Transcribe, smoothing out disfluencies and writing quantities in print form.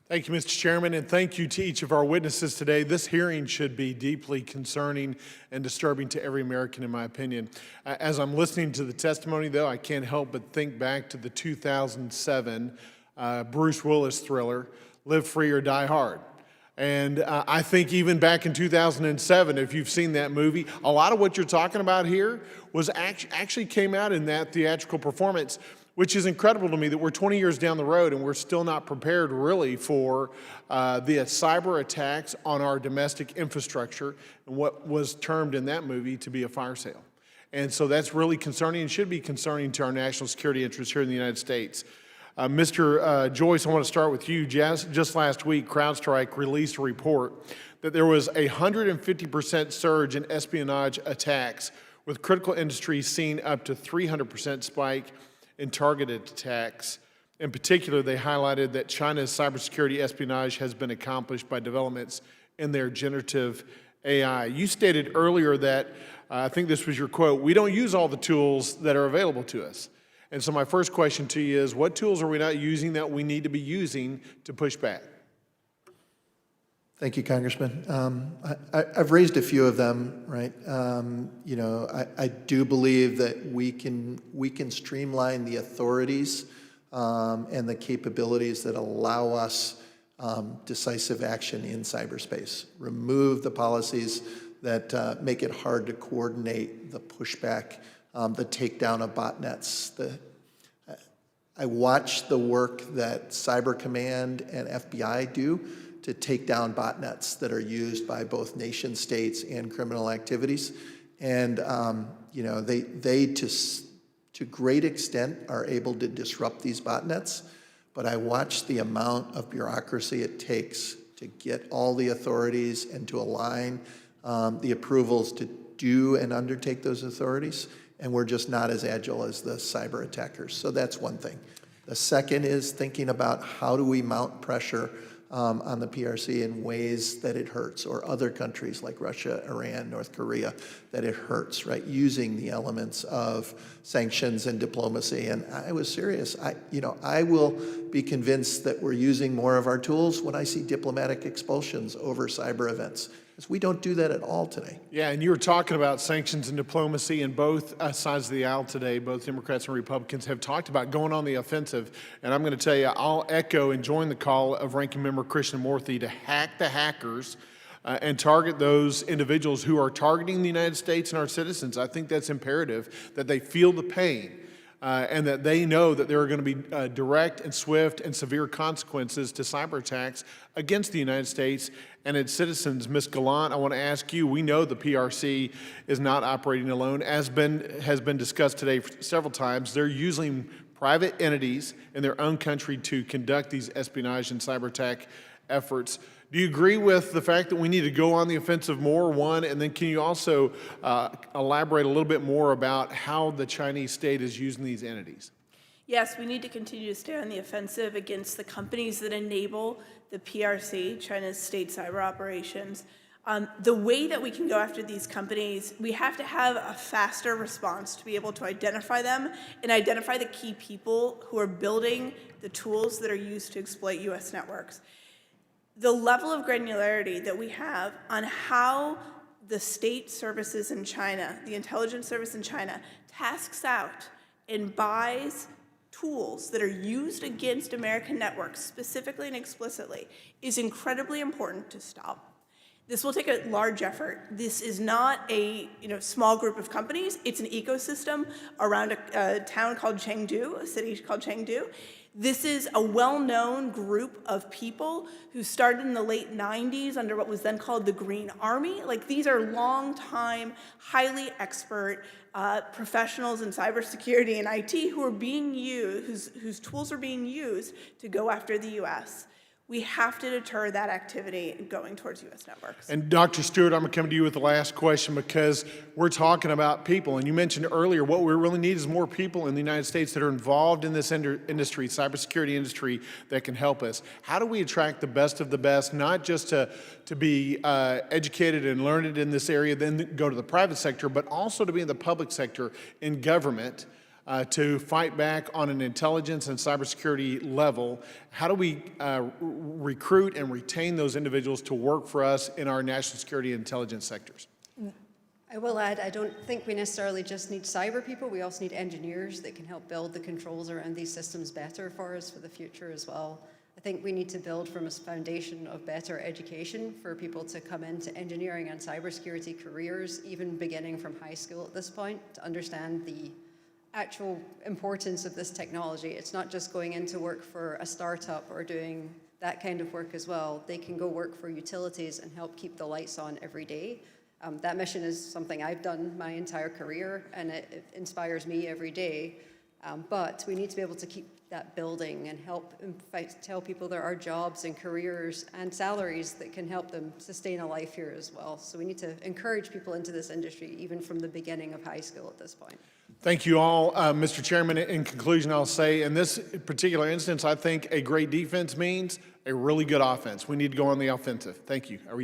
Thank you, Mr. Chairman, and thank you to each of our witnesses today. This hearing should be deeply concerning and disturbing to every American, in my opinion. As I'm listening to the testimony, though, I can't help but think back to the 2007 Bruce Willis thriller, Live Free or Die Hard. And I think even back in 2007, if you've seen that movie, a lot of what you're talking about here was actually came out in that theatrical performance, which is incredible to me that we're 20 years down the road and we're still not prepared really for the cyber attacks on our domestic infrastructure and what was termed in that movie to be a fire sale. And so that's really concerning and should be concerning to our national security interests here in the United States. Mr. Joyce, I want to start with you. Just last week, CrowdStrike released a report that there was a 150% surge in espionage attacks, with critical industries seeing up to 300% spike in targeted attacks. In particular, they highlighted that China's cybersecurity espionage has been accomplished by developments in their generative AI. You stated earlier that, I think this was your quote, "We don't use all the tools that are available to us." And so my first question to you is, what tools are we not using that we need to be using to push back? Thank you, Congressman. I've raised a few of them, right? I do believe that we can streamline the authorities and the capabilities that allow us decisive action in cyberspace. Remove the policies that make it hard to coordinate the pushback, the takedown of botnets. I watch the work that Cyber Command and FBI do to take down botnets that are used by both nation states and criminal activities. And they to great extent are able to disrupt these botnets, but I watch the amount of bureaucracy it takes to get all the authorities and to align the approvals to do and undertake those authorities, and we're just not as agile as the cyber attackers. So that's one thing. The second is thinking about how do we mount pressure on the PRC in ways that it hurts, or other countries like Russia, Iran, North Korea, that it hurts, right? Using the elements of sanctions and diplomacy. And I was serious. I will be convinced that we're using more of our tools when I see diplomatic expulsions over cyber events. Because we don't do that at all today. Yeah, and you were talking about sanctions and diplomacy, and both sides of the aisle today, both Democrats and Republicans, have talked about going on the offensive. And I'm going to tell you, I'll echo and join the call of Ranking Member Krishnamurthy to hack the hackers and target those individuals who are targeting the United States and our citizens. I think that's imperative, that they feel the pain. And that they know that there are going to be direct and swift and severe consequences to cyber attacks against the United States and its citizens. Ms. Gallant, I want to ask you, we know the PRC is not operating alone. As has been discussed today several times, they're using private entities in their own country to conduct these espionage and cyber attack efforts. Do you agree with the fact that we need to go on the offensive more, one, and then can you also elaborate a little bit more about how the Chinese state is using these entities? Yes, we need to continue to stay on the offensive against the companies that enable the PRC, China's state cyber operations. The way that we can go after these companies, we have to have a faster response to be able to identify them and identify the key people who are building the tools that are used to exploit U.S. networks. The level of granularity that we have on how the state services in China, the intelligence service in China, tasks out and buys tools that are used against American networks, specifically and explicitly, is incredibly important to stop. This will take a large effort. This is not a small group of companies. It's an ecosystem around a town called Chengdu, a city called Chengdu. This is a well-known group of people who started in the late 90s under what was then called the Green Army. Like, these are long-time, highly expert professionals in cybersecurity and IT who are being used, whose tools are being used to go after the U.S. We have to deter that activity going towards U.S. networks. And Dr. Stewart, I'm going to come to you with the last question, because we're talking about people. And you mentioned earlier what we really need is more people in the United States that are involved in this industry, cybersecurity industry, that can help us. How do we attract the best of the best, not just to be educated and learned in this area, then go to the private sector, but also to be in the public sector, in government, to fight back on an intelligence and cybersecurity level, how do we recruit and retain those individuals to work for us in our national security and intelligence sectors? I will add, I don't think we necessarily just need cyber people, we also need engineers that can help build the controls around these systems better for us for the future as well. I think we need to build from a foundation of better education for people to come into engineering and cybersecurity careers, even beginning from high school at this point, to understand the actual importance of this technology. It's not just going into work for a startup or doing that kind of work as well. They can go work for utilities and help keep the lights on every day. That mission is something I've done my entire career, and it inspires me every day. But we need to be able to keep that building and help tell people there are jobs and careers and salaries that can help them sustain a life here as well. So we need to encourage people into this industry, even from the beginning of high school at this point. Thank you all. Mr. Chairman, in conclusion, I'll say in this particular instance, I think a great defense means a really good offense. We need to go on the offensive. Thank you. I yield.